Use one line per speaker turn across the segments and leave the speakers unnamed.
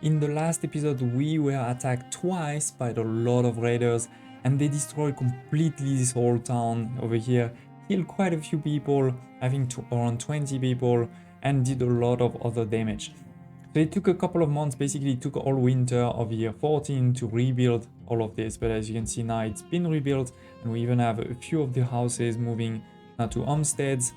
In the last episode, we were attacked twice by a lot of raiders and they destroyed completely this whole town over here, killed quite a few people, I think around 20 people, and did a lot of other damage. So it took a couple of months, basically it took all winter of year 14 to rebuild all of this, but as you can see now it's been rebuilt and we even have a few of the houses moving now to homesteads.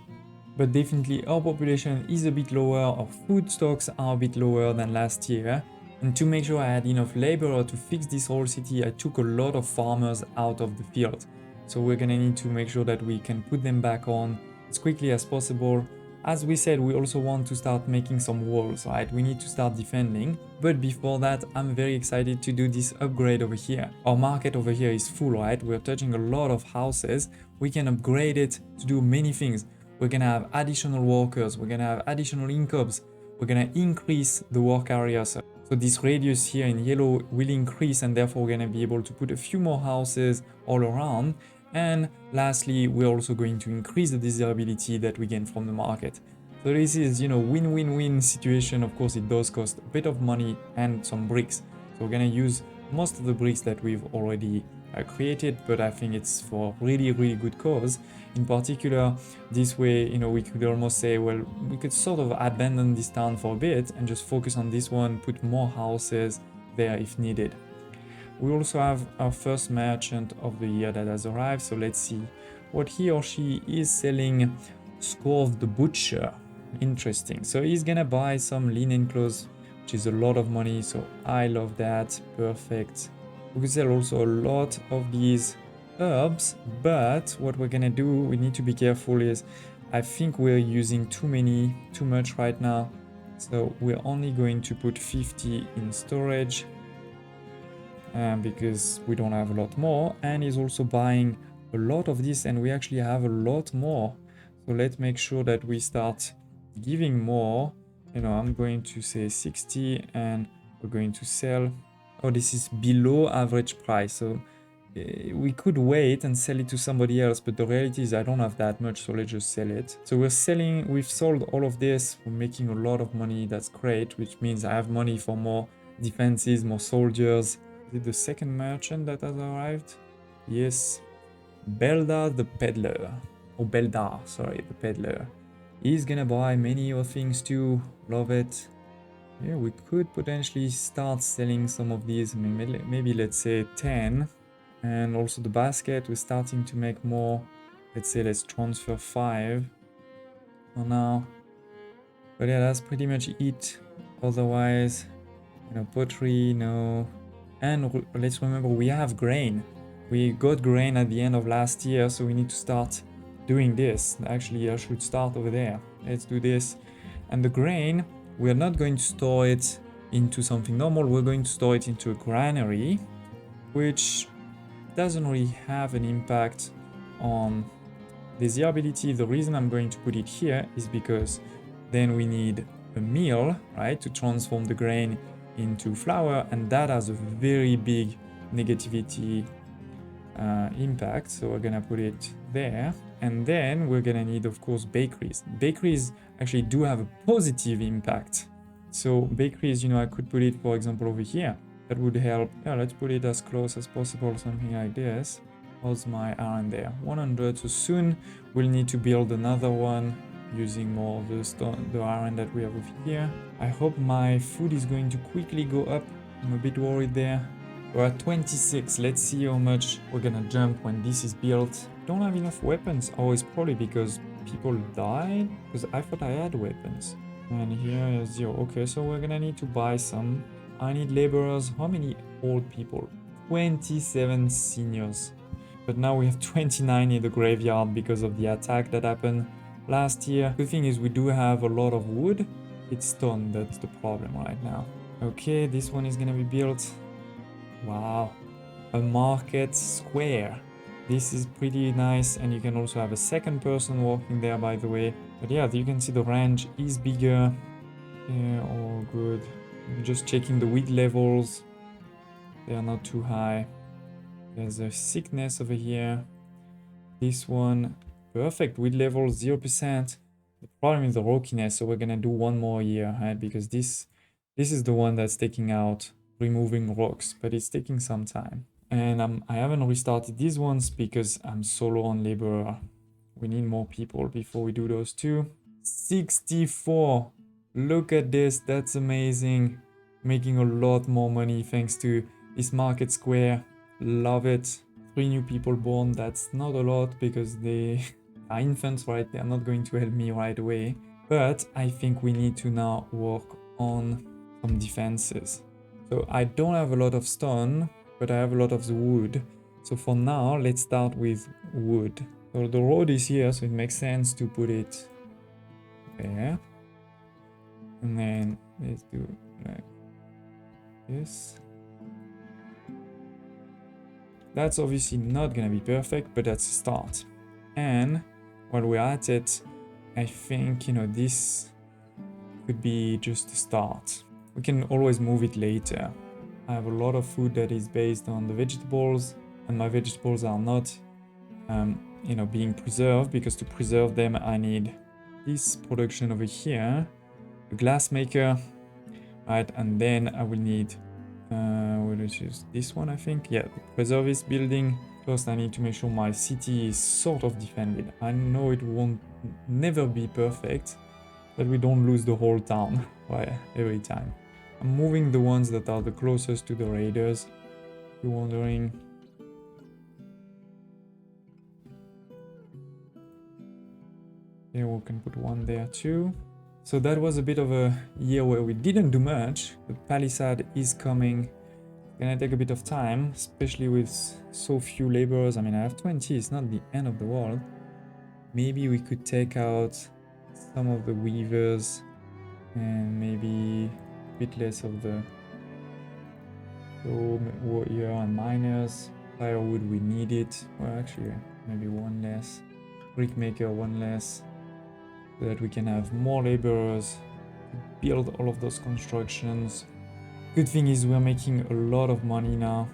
But definitely our population is a bit lower, our food stocks are a bit lower than last year. And to make sure I had enough labor to fix this whole city, I took a lot of farmers out of the field. So we're gonna need to make sure that we can put them back on as quickly as possible. As we said, we also want to start making some walls, right? We need to start defending. But before that, I'm very excited to do this upgrade over here. Our market over here is full, right? We're touching a lot of houses. We can upgrade it to do many things. We're gonna have additional workers, we're gonna have additional incomes, we're gonna increase the work areas. So this radius here in yellow will increase and therefore we're gonna be able to put a few more houses all around. And lastly, we're also going to increase the desirability that we gain from the market. So this is, win-win-win situation. Of course, it does cost a bit of money and some bricks. So we're gonna use most of the bricks that we've already created, but I think it's for really good cause. In particular, this way, we could almost say, well, we could sort of abandon this town for a bit and just focus on this one, put more houses there if needed. We also have our first merchant of the year that has arrived, so let's see what he or she is selling. Scorv the Butcher, interesting. So he's gonna buy some linen clothes, which is a lot of money, so I love that, perfect. We could sell also a lot of these herbs, but what we're gonna do, we need to be careful is, I think we're using too much right now. So we're only going to put 50 in storage because we don't have a lot more. And he's also buying a lot of this and we actually have a lot more. So let's make sure that we start giving more. I'm going to say 60 and we're going to sell. Oh, this is below average price, so we could wait and sell it to somebody else, but the reality is I don't have that much, so let's just sell it. So we've sold all of this, we're making a lot of money, that's great, which means I have money for more defenses, more soldiers. Is it the second merchant that has arrived? Yes, Beldar the Peddler, or Beldar, sorry, the Peddler. He's gonna buy many other things too, love it. Yeah, we could potentially start selling some of these, maybe let's say 10. And also the basket, we're starting to make more. Let's transfer 5 for now. But yeah, that's pretty much it. Otherwise, pottery, no. And let's remember, we have grain. We got grain at the end of last year, so we need to start doing this. Actually, I should start over there. Let's do this. And the grain, we're not going to store it into something normal, we're going to store it into a granary, which doesn't really have an impact on desirability. The reason I'm going to put it here is because then we need a mill, right, to transform the grain into flour, and that has a very big negativity impact, so we're gonna put it there. And then we're gonna need, of course, bakeries. Bakeries actually do have a positive impact. So bakeries, I could put it, for example, over here. That would help. Yeah, let's put it as close as possible, something like this. How's my iron there? 100. So soon we'll need to build another one using more of the iron that we have over here. I hope my food is going to quickly go up. I'm a bit worried there. We're at 26. Let's see how much we're gonna jump when this is built. Don't have enough weapons. Oh, it's probably because people died? Because I thought I had weapons. And here is 0. Okay, so we're gonna need to buy some. I need laborers. How many old people? 27 seniors. But now we have 29 in the graveyard because of the attack that happened last year. The thing is, we do have a lot of wood. It's stone, that's the problem right now. Okay, this one is gonna be built. Wow, a market square. This is pretty nice, and you can also have a second person walking there, by the way. But yeah, you can see the range is bigger. Yeah, all good. I'm just checking the weed levels. They are not too high. There's a sickness over here. This one, perfect. Weed level 0%. The problem is the rockiness, so we're gonna do one more year, right? Because this This is the one that's taking out removing rocks, but it's taking some time. And I haven't restarted these ones because I'm solo on laborer. We need more people before we do those two. 64. Look at this. That's amazing. Making a lot more money thanks to this market square. Love it. 3 new people born. That's not a lot because they are infants, right? They are not going to help me right away. But I think we need to now work on some defenses. So I don't have a lot of stone, but I have a lot of the wood. So for now, let's start with wood. So the road is here, so it makes sense to put it there. And then let's do like this. That's obviously not gonna be perfect, but that's a start. And while we're at it, I think, you know, this could be just a start. We can always move it later. I have a lot of food that is based on the vegetables, and my vegetables are not, you know, being preserved, because to preserve them, I need this production over here, a glass maker, right? And then I will need, we'll choose this one, I think. Yeah, the preservist building. First, I need to make sure my city is sort of defended. I know it won't never be perfect, that we don't lose the whole town right, every time. I'm moving the ones that are the closest to the raiders, if you're wondering. Yeah, we can put one there too. So that was a bit of a year where we didn't do much. The Palisad is coming. It's gonna take a bit of time, especially with so few laborers. I mean, I have 20, it's not the end of the world. Maybe we could take out some of the weavers and maybe a bit less of the warrior and miners. Firewood, we need it. Well, actually, maybe one less. Brickmaker, one less. So that we can have more laborers to build all of those constructions. Good thing is we're making a lot of money now.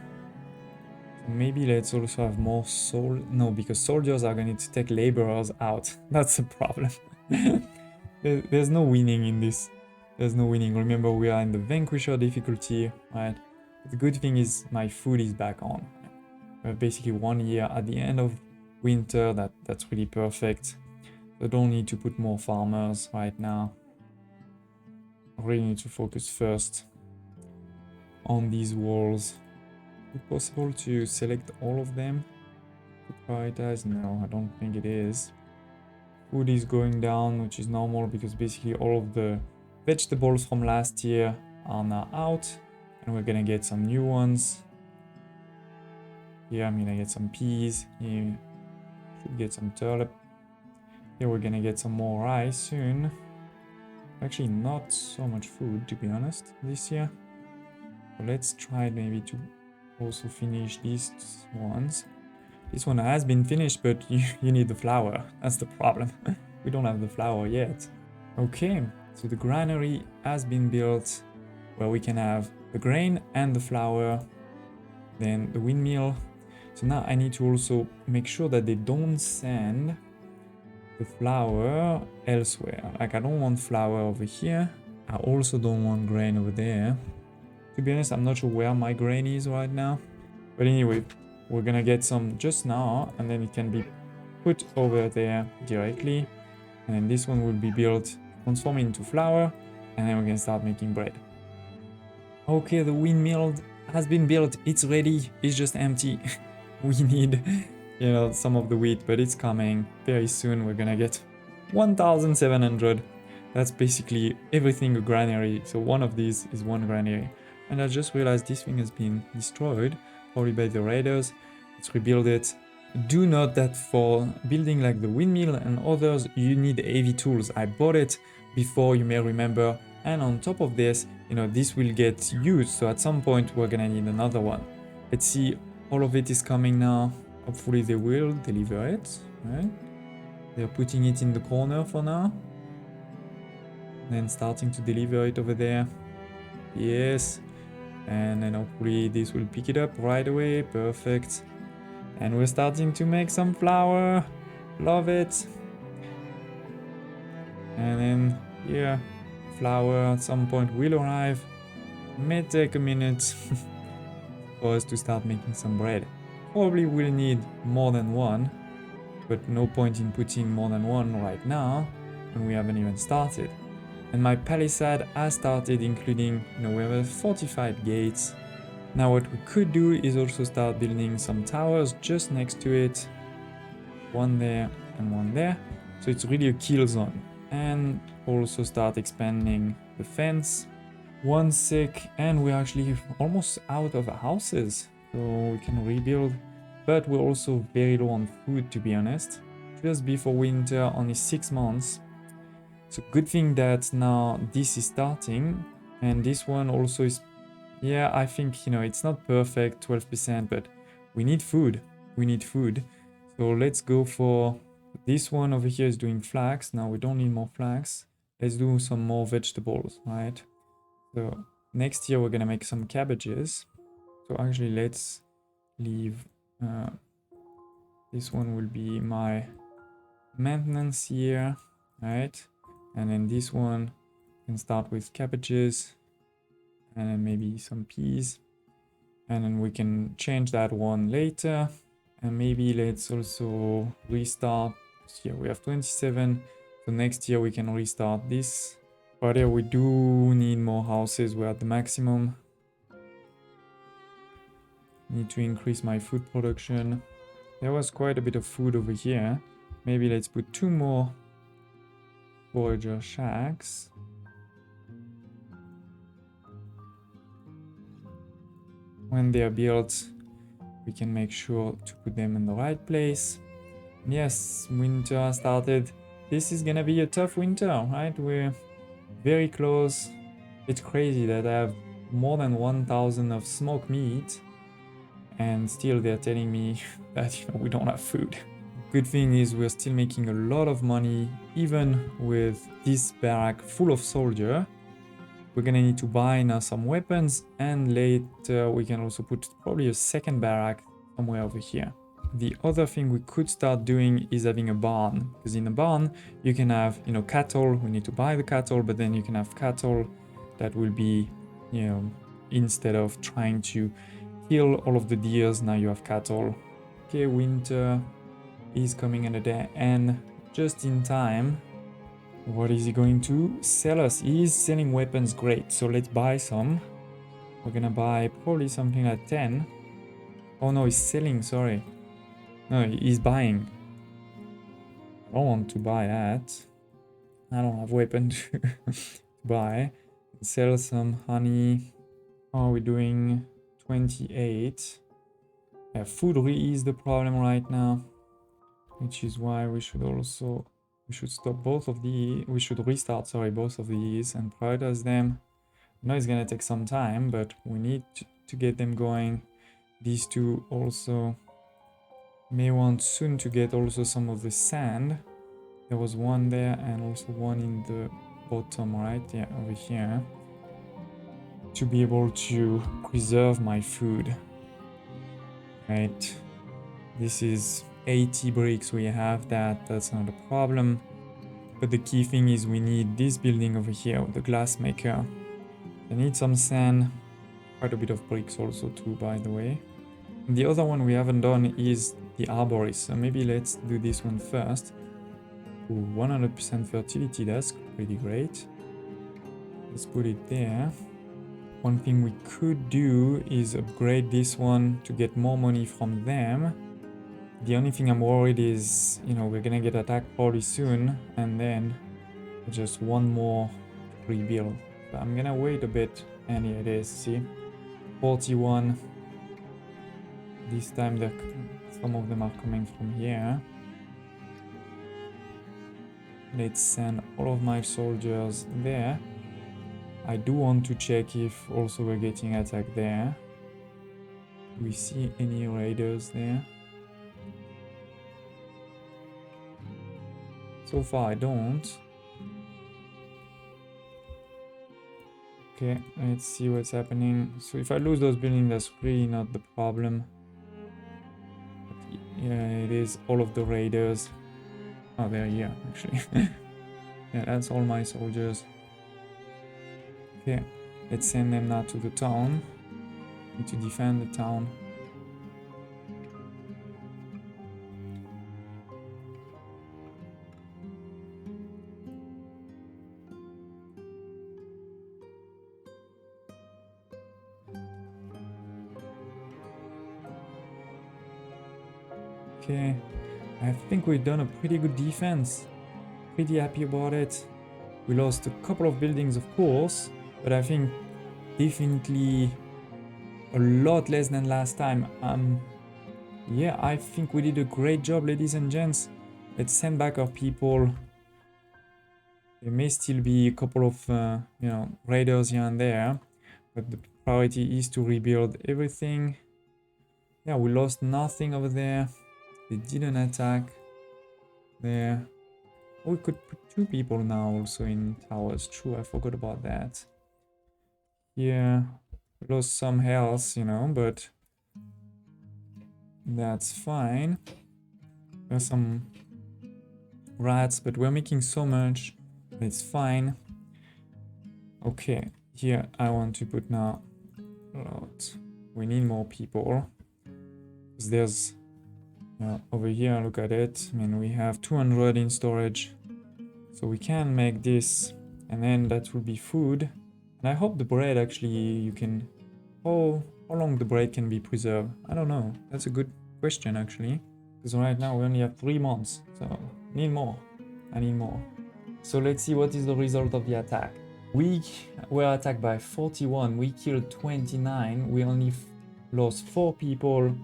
So maybe let's also have more no, because soldiers are going to take laborers out. That's the problem. There's no winning in this. There's no winning. Remember, we are in the Vanquisher difficulty, right? The good thing is my food is back on. We have basically 1 year at the end of winter. That's really perfect. I don't need to put more farmers right now. I really need to focus first on these walls. Is it possible to select all of them to prioritize? No, I don't think it is. Food is going down, which is normal because basically all of the vegetables from last year are now out, and we're gonna get some new ones. Here I'm gonna get some peas. Here should get some turnip. Here we're gonna get some more rice soon. Actually, not so much food, to be honest, this year. So let's try maybe to also finish these ones. This one has been finished, but you need the flour. That's the problem. We don't have the flour yet. Okay, so the granary has been built, where we can have the grain and the flour. Then the windmill. So now I need to also make sure that they don't send the flour elsewhere. Like, I don't want flour over here. I also don't want grain over there. To be honest, I'm not sure where my grain is right now. But anyway, we're gonna get some just now, and then it can be put over there directly. And then this one will be built, transform into flour, and then we can start making bread. Okay, the windmill has been built. It's ready. It's just empty. We need, you know, some of the wheat, but it's coming very soon. We're gonna get 1,700. That's basically everything a granary. So one of these is one granary. And I just realized this thing has been destroyed, probably by the raiders. Let's rebuild it. Do note that for building like the windmill and others, you need heavy tools. I bought it before, you may remember. And on top of this, you know, this will get used. So at some point, we're gonna need another one. Let's see, all of it is coming now. Hopefully they will deliver it, right? They're putting it in the corner for now. Then starting to deliver it over there. Yes. And then hopefully this will pick it up right away. Perfect. And we're starting to make some flour. Love it. And then here, flour at some point will arrive. May take a minute for us to start making some bread. Probably will need more than one, but no point in putting more than one right now when we haven't even started. And my Palisad has started, including, we have 45 gates. Now what we could do is also start building some towers just next to it. One there and one there. So it's really a kill zone. And also start expanding the fence. 1 sec, and we're actually almost out of houses. So we can rebuild. But we're also very low on food, to be honest. Just before winter, only 6 months. So good thing that now this is starting. And this one also is, yeah, I think, it's not perfect, 12%, but we need food. We need food. So let's go for this one over here is doing flax. Now we don't need more flax. Let's do some more vegetables, right? So next year we're gonna make some cabbages. So actually let's leave, this one will be my maintenance year, right? And then this one can start with cabbages and then maybe some peas. And then we can change that one later. And maybe let's also restart. Here we have 27. So next year we can restart this. But yeah, we do need more houses. We're at the maximum. Need to increase my food production. There was quite a bit of food over here. Maybe let's put 2 more forager shacks. When they are built, we can make sure to put them in the right place. Yes, winter started. This is gonna be a tough winter, right? We're very close. It's crazy that I have more than 1,000 of smoked meat and still they're telling me that we don't have food. Good thing is we're still making a lot of money even with this barrack full of soldier. We're gonna need to buy now some weapons, and later we can also put probably a second barrack somewhere over here. The other thing we could start doing is having a barn, because in a barn you can have, cattle. We need to buy the cattle, but then you can have cattle that will be, instead of trying to kill all of the deers, now you have cattle. Okay, winter is coming at the end just in time. What is he going to sell us? He is selling weapons, great. So let's buy some. We're gonna buy probably something like 10. Oh no, he's selling, sorry. No, he's buying. I don't want to buy that. I don't have weapon to buy. Sell some honey. How are we doing? 28. Yeah, food really is the problem right now. Which is why we should stop both of these. We should restart, both of these and prioritize them. I know it's gonna take some time, but we need to get them going. These two also may want soon to get also some of the sand. There was one there and also one in the bottom, right? Yeah, over here. To be able to preserve my food. Right. This is 80 bricks. We have that's not a problem. But the key thing is we need this building over here with the glass maker. I need some sand, quite a bit of bricks also too, by the way. And the other one we haven't done is the arborist, so maybe let's do this one first. Ooh, 100% fertility, that's pretty great. Let's put it there. One thing we could do is upgrade this one to get more money from them. The only thing I'm worried is, we're gonna get attacked probably soon, and then just one more rebuild. So I'm gonna wait a bit, and here it is, see? 41. This time some of them are coming from here. Let's send all of my soldiers there. I do want to check if also we're getting attacked there. Do we see any raiders there? So far I don't. Okay, let's see what's happening. So if I lose those buildings, that's really not the problem. But yeah, it is all of the raiders. Oh, they're here actually. Yeah, that's all my soldiers. Okay, Let's send them now to the town. Need to defend the town. Okay, I think we've done a pretty good defense. Pretty happy about it. We lost a couple of buildings, of course, but I think definitely a lot less than last time. Yeah, I think we did a great job, ladies and gents. Let's send back our people. There may still be a couple of, raiders here and there, but the priority is to rebuild everything. Yeah, we lost nothing over there. They didn't attack there. We could put 2 people now also in towers. True, I forgot about that. Yeah, lost some health, but that's fine. There's some rats, but we're making so much. It's fine. Okay, here I want to put now a lot. We need more people. Because there's over here, look at it. I mean, we have 200 in storage. So we can make this, and then that will be food. And I hope the bread actually, you can... how long the bread can be preserved? I don't know. That's a good question, actually. Because right now we only have 3 months. So, need more. I need more. So let's see what is the result of the attack. We were attacked by 41. We killed 29. We only lost 4 people.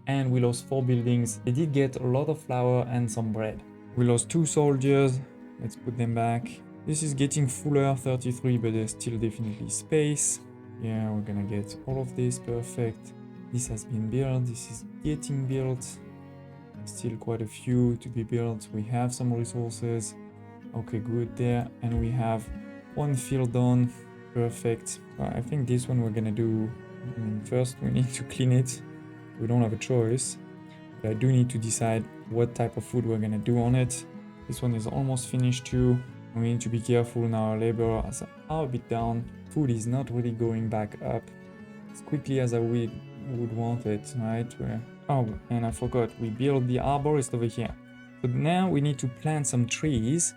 And we lost 4 buildings. They did get a lot of flour and some bread. We lost 2 soldiers. Let's put them back. This is getting fuller, 33, but there's still definitely space. Yeah, we're gonna get all of this, perfect. This has been built, this is getting built. Still quite a few to be built. We have some resources. Okay, good there. And we have 1 field done, perfect. I think this one we're gonna do, first we need to clean it. We don't have a choice, but I do need to decide what type of food we're gonna do on it. This one is almost finished too. We need to be careful now. Our labor is a bit down. Food is not really going back up as quickly as I would want it, right? Oh, and I forgot, we built the arborist over here. But now we need to plant some trees.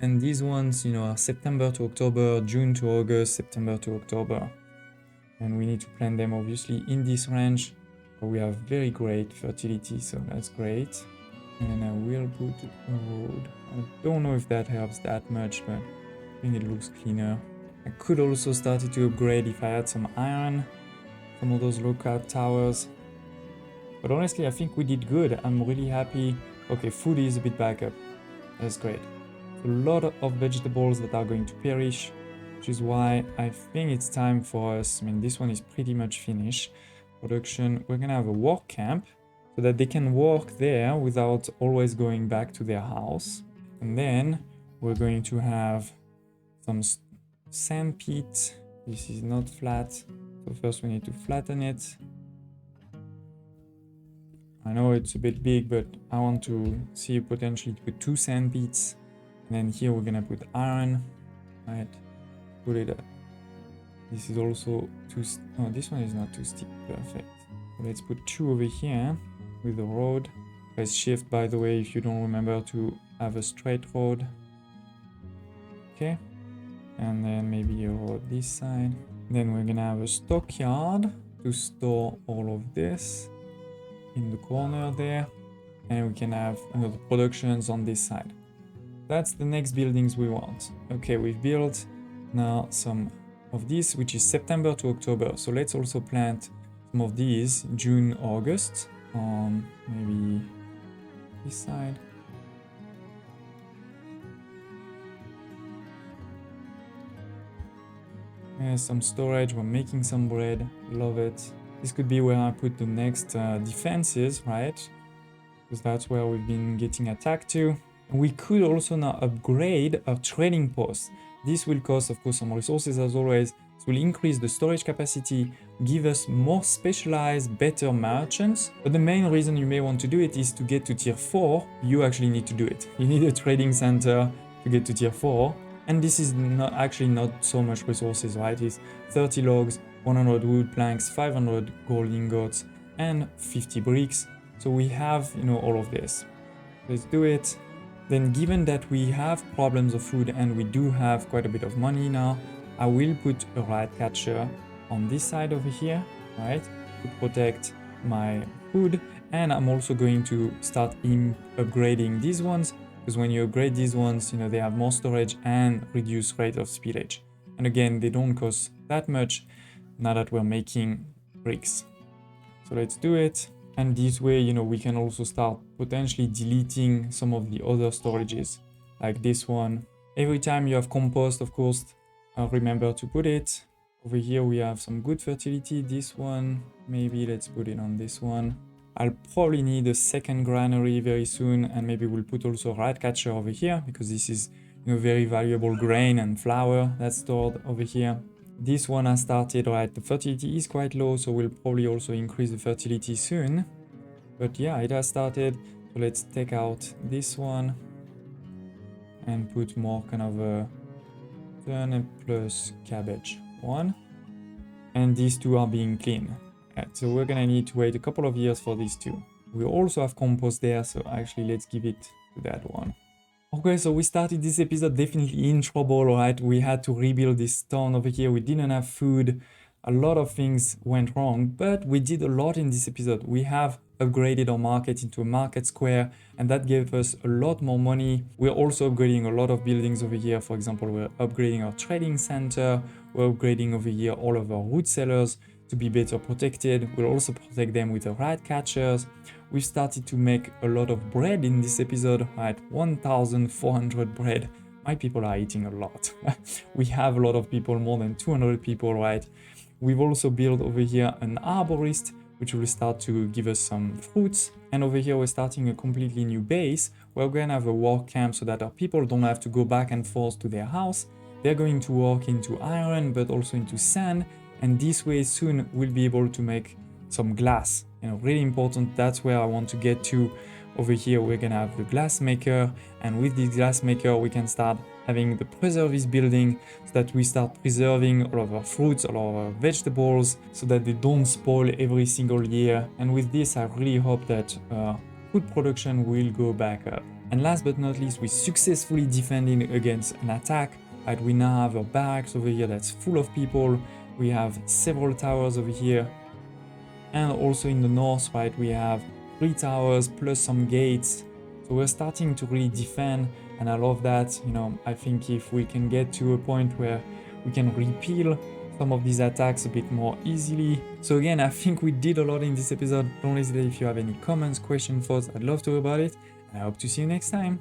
And these ones, are September to October, June to August, September to October. And we need to plant them obviously in this range. We have very great fertility, so that's great. And I will put a road. I don't know if that helps that much, but I think it looks cleaner. I could also start to upgrade if I had some iron, some of those lookout towers. But honestly, I think we did good. I'm really happy. Okay, food is a bit back up. That's great. A lot of vegetables that are going to perish, which is why I think it's time for us. I mean, this one is pretty much finished. Production, we're gonna have a work camp so that they can work there without always going back to their house. And then we're going to have some sand pit. This is not flat, so first we need to flatten it. I know it's a bit big, but I want to see potentially to put 2 sand pits. And then here we're gonna put iron, right? Put it up. This is also too... oh, this one is not too steep. Perfect. Let's put 2 over here with the road. Press shift, by the way, if you don't remember to have a straight road. Okay. And then maybe a road this side. Then we're gonna have a stockyard to store all of this in the corner there. And we can have another productions on this side. That's the next buildings we want. Okay, we've built now some of this, which is September to October. So let's also plant some of these June, August on maybe this side. There's some storage. We're making some bread. Love it. This could be where I put the next defenses, right? Because that's where we've been getting attacked to. We could also now upgrade our trading post. This will cost, of course, some resources as always. It will increase the storage capacity, give us more specialized, better merchants. But the main reason you may want to do it is to get to tier 4. You actually need to do it. You need a trading center to get to tier 4. And this is not actually not so much resources, right? It's 30 logs, 100 wood planks, 500 gold ingots, and 50 bricks. So we have, you know, all of this. Let's do it. Then given that we have problems of food and we do have quite a bit of money now, I will put a Riot Catcher on this side over here, right, to protect my food. And I'm also going to start upgrading these ones, because when you upgrade these ones, you know, they have more storage and reduced rate of spillage. And again, they don't cost that much now that we're making bricks. So let's do it. And this way, you know, we can also start potentially deleting some of the other storages, like this one. Every time you have compost, of course, remember to put it. Over here we have some good fertility. This one, maybe let's put it on this one. I'll probably need a second granary very soon, and maybe we'll put also a Riot Catcher over here, because this is, you know, very valuable grain and flour that's stored over here. This one I started, right, the fertility is quite low, so we'll probably also increase the fertility soon. But yeah, it has started, so let's take out this one and put more kind of a turnip plus cabbage one. And these two are being cleaned. Right, so we're gonna need to wait a couple of years for these two. We also have compost there, so actually let's give it to that one. Okay, so we started this episode definitely in trouble, right? We had to rebuild this town over here. We didn't have food. A lot of things went wrong, but we did a lot in this episode. We have upgraded our market into a market square, and that gave us a lot more money. We're also upgrading a lot of buildings over here. For example, we're upgrading our trading center. We're upgrading over here all of our wood cellars to be better protected. We'll also protect them with the Riot Catchers. We've started to make a lot of bread in this episode, right? 1,400 bread. My people are eating a lot. We have a lot of people, more than 200 people, right? We've also built over here an arborist, which will start to give us some fruits. And over here, we're starting a completely new base. We're going to have a work camp so that our people don't have to go back and forth to their house. They're going to work into iron, but also into sand. And this way soon we'll be able to make some glass, you know, really important. That's where I want to get to. Over here we're gonna have the glass maker, and with this glass maker we can start having the preservist building, so that we start preserving all of our fruits, all of our vegetables, so that they don't spoil every single year. And with this I really hope that food production will go back up. And last but not least, we successfully defending against an attack. Right, we now have a barracks over here that's full of people. We have several towers over here, and also in the north, right, we have 3 towers plus some gates. So we're starting to really defend, and I love that. You know, I think if we can get to a point where we can repel some of these attacks a bit more easily. So again, I think we did a lot in this episode. Don't hesitate if you have any comments, questions, thoughts. I'd love to hear about it, and I hope to see you next time.